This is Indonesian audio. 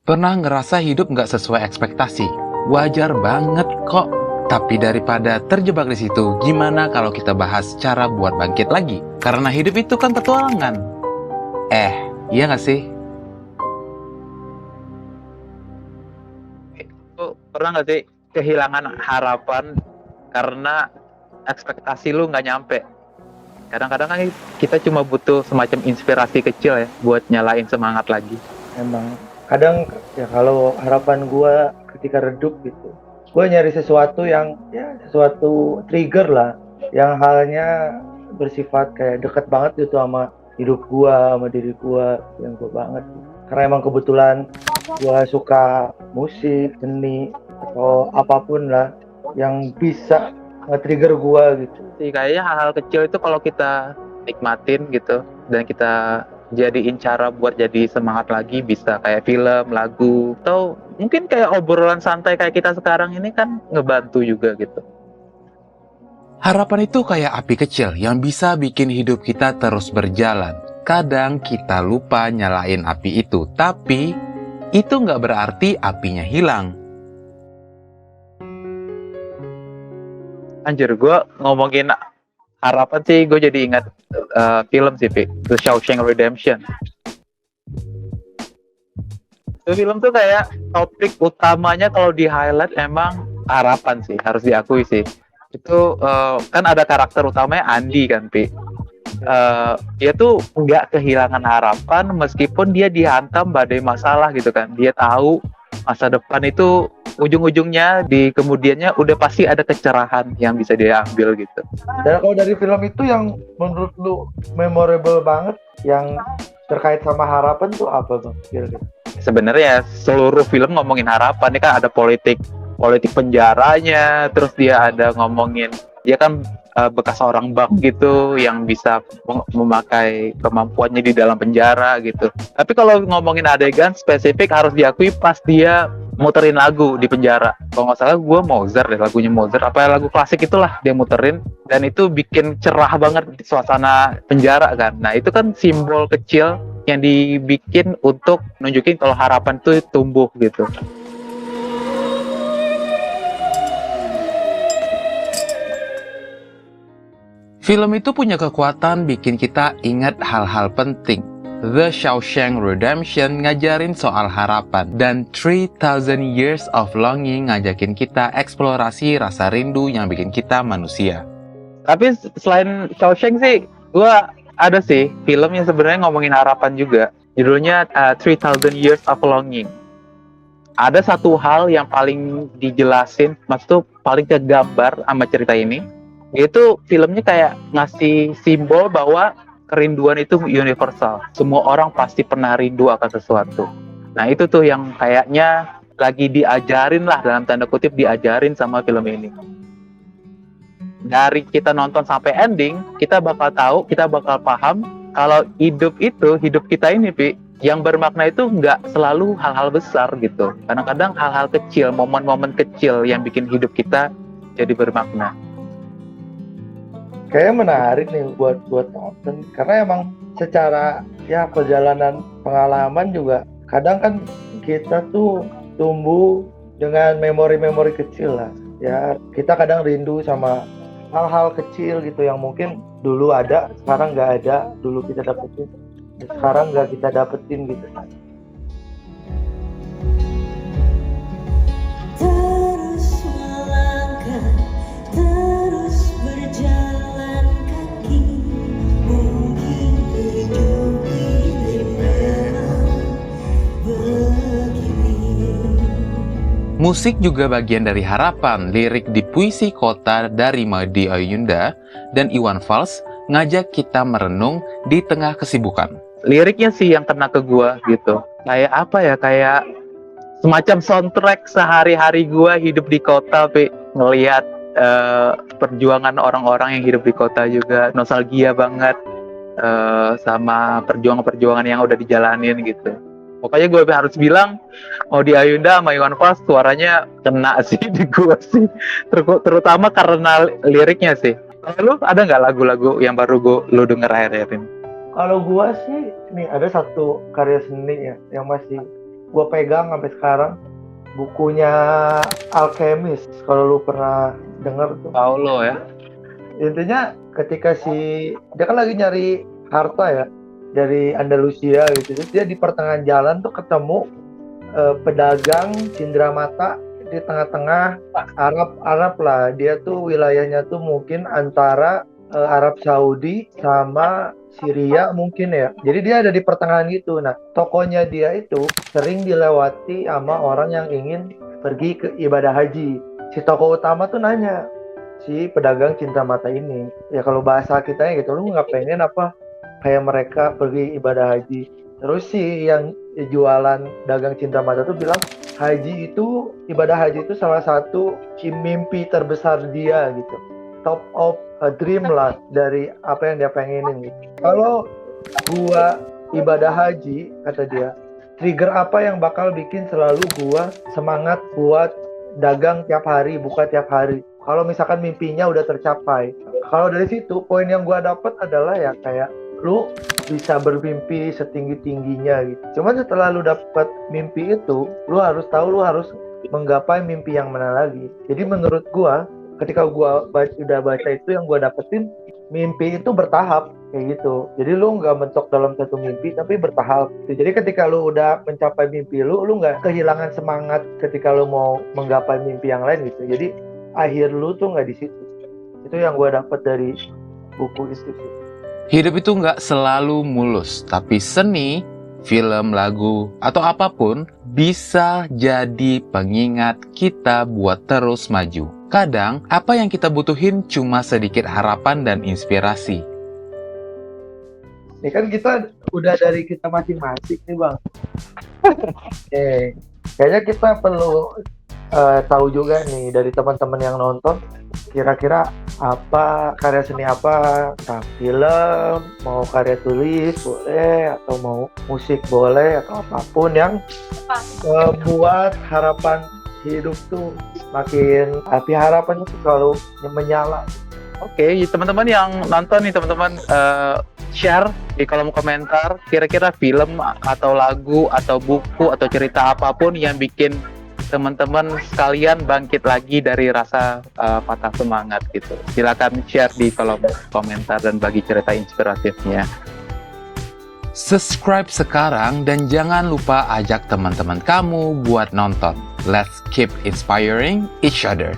Pernah ngerasa hidup nggak sesuai ekspektasi? Wajar banget kok. Tapi daripada terjebak di situ, gimana kalau kita bahas cara buat bangkit lagi? Karena hidup itu kan petualangan. Iya nggak sih? Lu pernah nggak sih kehilangan harapan karena ekspektasi lu nggak nyampe? Kadang-kadang kan kita cuma butuh semacam inspirasi kecil ya buat nyalain semangat lagi. Emang kadang ya kalau harapan gue ketika redup gitu, gue nyari sesuatu yang ya sesuatu trigger lah, yang halnya bersifat kayak deket banget gitu sama hidup gue, sama diri gue, yang gue banget. Karena emang kebetulan gue suka musik, seni, atau apapun lah yang bisa nge-trigger gue gitu. Sih kayaknya hal-hal kecil itu kalau kita nikmatin gitu dan kita jadiin cara buat jadi semangat lagi, bisa kayak film, lagu, atau mungkin kayak obrolan santai kayak kita sekarang ini kan ngebantu juga gitu. Harapan itu kayak api kecil yang bisa bikin hidup kita terus berjalan. Kadang kita lupa nyalain api itu, tapi itu nggak berarti apinya hilang. Anjir, gue ngomongin harapan sih, gue jadi ingat film sih, Pi. The Shawshank Redemption. Itu film tuh kayak topik utamanya kalau di highlight emang harapan sih, harus diakui sih. Itu kan ada karakter utamanya Andy kan, Pi. Dia tuh nggak kehilangan harapan meskipun dia dihantam badai masalah gitu kan. Dia tahu masa depan itu ujung-ujungnya di kemudiannya udah pasti ada kecerahan yang bisa dia ambil gitu. Dan kalau dari film itu yang menurut lu memorable banget, yang terkait sama harapan tuh apa bang? Kira-kira? Sebenarnya seluruh film ngomongin harapan, ini kan ada politik penjaranya, terus dia ada ngomongin dia kan bekas orang bank gitu yang bisa memakai kemampuannya di dalam penjara gitu. Tapi kalau ngomongin adegan spesifik harus diakui pas dia muterin lagu di penjara. Kalau nggak salah gue Mozart deh, lagunya Mozart, apa lagu klasik itulah dia muterin, dan itu bikin cerah banget suasana penjara kan. Nah itu kan simbol kecil yang dibikin untuk nunjukin kalau harapan itu tumbuh gitu. Film itu punya kekuatan bikin kita ingat hal-hal penting. The Shawshank Redemption ngajarin soal harapan, dan 3000 Years of Longing ngajakin kita eksplorasi rasa rindu yang bikin kita manusia. Tapi selain Shawshank sih, gue ada sih film yang sebenarnya ngomongin harapan juga. Judulnya 3000 Years of Longing. Ada satu hal yang paling dijelasin, maksudnya paling kegambar sama cerita ini, yaitu filmnya kayak ngasih simbol bahwa kerinduan itu universal. Semua orang pasti pernah rindu akan sesuatu. Nah itu tuh yang kayaknya lagi diajarin lah, dalam tanda kutip diajarin sama film ini. Dari kita nonton sampai ending, kita bakal tahu, kita bakal paham kalau hidup kita ini, Pi, yang bermakna itu nggak selalu hal-hal besar gitu. Kadang-kadang hal-hal kecil, momen-momen kecil yang bikin hidup kita jadi bermakna. Kayaknya menarik nih buat nonton, karena emang secara ya perjalanan pengalaman juga kadang kan kita tuh tumbuh dengan memori-memori kecil lah ya. Kita kadang rindu sama hal-hal kecil gitu yang mungkin dulu ada, sekarang nggak ada, dulu kita dapetin, sekarang nggak kita dapetin gitu. Terus melangkah, terus berjalan kaki, mungkin hidup ini memang begini. Musik juga bagian dari harapan. Lirik di Puisi Kota dari Maudy Ayunda dan Iwan Fals ngajak kita merenung di tengah kesibukan. Liriknya sih yang kena ke gua gitu. Kayak apa ya, kayak semacam soundtrack sehari-hari gua hidup di kota, Pi. Ngelihat perjuangan orang-orang yang hidup di kota juga, nostalgia banget sama perjuangan-perjuangan yang udah dijalanin gitu. Pokoknya gue harus bilang, Maudy Ayunda sama Iwan Fals suaranya kena sih di gue sih, terutama karena liriknya sih. Lu ada nggak lagu-lagu yang baru lu denger akhir-akhir ini? Kalau gua sih, nih ada satu karya seni ya yang masih gue pegang sampai sekarang, bukunya Alchemist, kalau lu pernah denger tuh. Paulo ya. Intinya ketika dia kan lagi nyari harta ya dari Andalusia gitu, terus dia di pertengahan jalan tuh ketemu pedagang cindramata di tengah-tengah Arab lah. Dia tuh wilayahnya tuh mungkin antara Arab Saudi sama Syria mungkin ya. Jadi dia ada di pertengahan gitu. Nah, tokonya dia itu sering dilewati sama orang yang ingin pergi ke ibadah haji. Si tokoh utama tuh nanya si pedagang cinta mata ini, ya kalau bahasa kitanya gitu, lu nggak pengen apa kayak mereka pergi ibadah haji? Terus si yang jualan dagang cinta mata tuh bilang, ibadah haji itu salah satu mimpi terbesar dia gitu, top of a dream lah dari apa yang dia pengenin gitu. Kalau gua ibadah haji, kata dia, trigger apa yang bakal bikin selalu gua semangat buat dagang tiap hari, buka tiap hari? Kalau misalkan mimpinya udah tercapai. Kalau dari situ, poin yang gua dapat adalah ya kayak lu bisa bermimpi setinggi-tingginya gitu. Cuman setelah lu dapat mimpi itu, lu harus tahu lu harus menggapai mimpi yang mana lagi. Jadi menurut gua, ketika gua udah baca itu, yang gua dapetin, mimpi itu bertahap kayak gitu. Jadi lu nggak mentok dalam satu mimpi, tapi bertahap. Jadi ketika lu udah mencapai mimpi lu nggak kehilangan semangat ketika lu mau menggapai mimpi yang lain gitu. Jadi akhir lu tuh nggak di situ. Itu yang gua dapat dari buku itu. Hidup itu nggak selalu mulus, tapi seni, film, lagu, atau apapun bisa jadi pengingat kita buat terus maju. Kadang, apa yang kita butuhin cuma sedikit harapan dan inspirasi. Ini kan kita udah dari kita masing-masing nih Bang. Kayaknya kita perlu tahu juga nih dari teman-teman yang nonton, kira-kira apa karya seni apa, entah film, mau karya tulis boleh, atau mau musik boleh, atau apapun yang buat harapan hidup tuh makin api harapan itu selalu menyala. Oke, teman-teman yang nonton nih, teman-teman share di kolom komentar kira-kira film atau lagu atau buku atau cerita apapun yang bikin teman-teman sekalian bangkit lagi dari rasa patah semangat gitu. Silakan share di kolom komentar dan bagi cerita inspiratifnya. Subscribe sekarang dan jangan lupa ajak teman-teman kamu buat nonton. Let's keep inspiring each other.